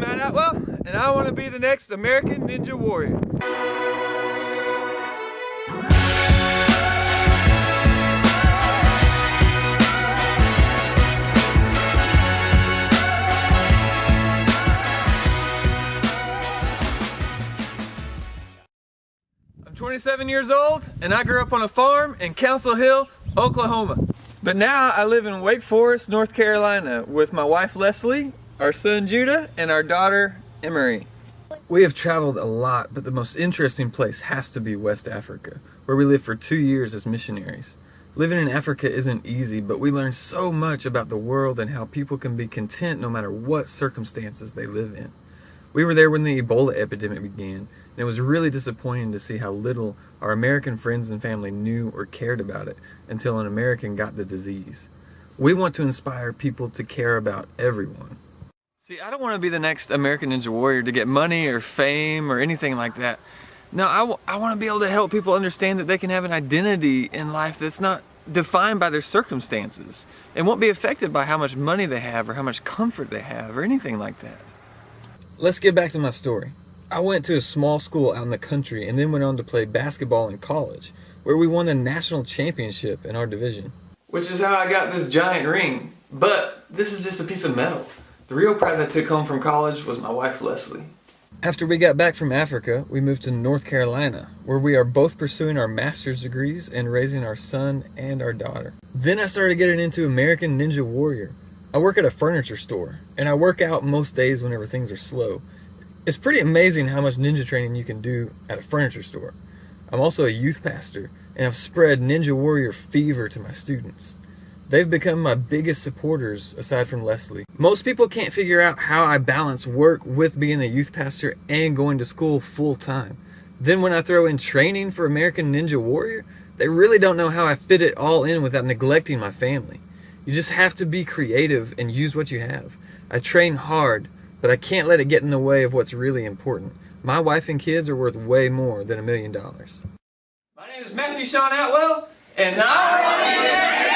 Matt Atwell, and I want to be the next American Ninja Warrior. I'm 27 years old, and I grew up on a farm in Council Hill, Oklahoma. But now I live in Wake Forest, North Carolina with my wife Leslie, our son Judah, and our daughter Emery. We have traveled a lot, but the most interesting place has to be West Africa, where we lived for 2 years as missionaries. Living in Africa isn't easy, but we learn so much about the world and how people can be content no matter what circumstances they live in. We were there when the Ebola epidemic began, and it was really disappointing to see how little our American friends and family knew or cared about it until an American got the disease. We want to inspire people to care about everyone. See, I don't want to be the next American Ninja Warrior to get money or fame or anything like that. No, I want to be able to help people understand that they can have an identity in life that's not defined by their circumstances and won't be affected by how much money they have or how much comfort they have or anything like that. Let's get back to my story. I went to a small school out in the country and then went on to play basketball in college, where we won the national championship in our division. Which is how I got this giant ring, but this is just a piece of metal. The real prize I took home from college was my wife Leslie. After we got back from Africa, we moved to North Carolina, where we are both pursuing our master's degrees and raising our son and our daughter. Then I started getting into American Ninja Warrior. I work at a furniture store, and I work out most days whenever things are slow. It's pretty amazing how much ninja training you can do at a furniture store. I'm also a youth pastor, and I've spread Ninja Warrior fever to my students. They've become my biggest supporters aside from Leslie. Most people can't figure out how I balance work with being a youth pastor and going to school full time. Then when I throw in training for American Ninja Warrior, they really don't know how I fit it all in without neglecting my family. You just have to be creative and use what you have. I train hard, but I can't let it get in the way of what's really important. My wife and kids are worth way more than $1 million. My name is Matthew Sean Atwell, and I want to be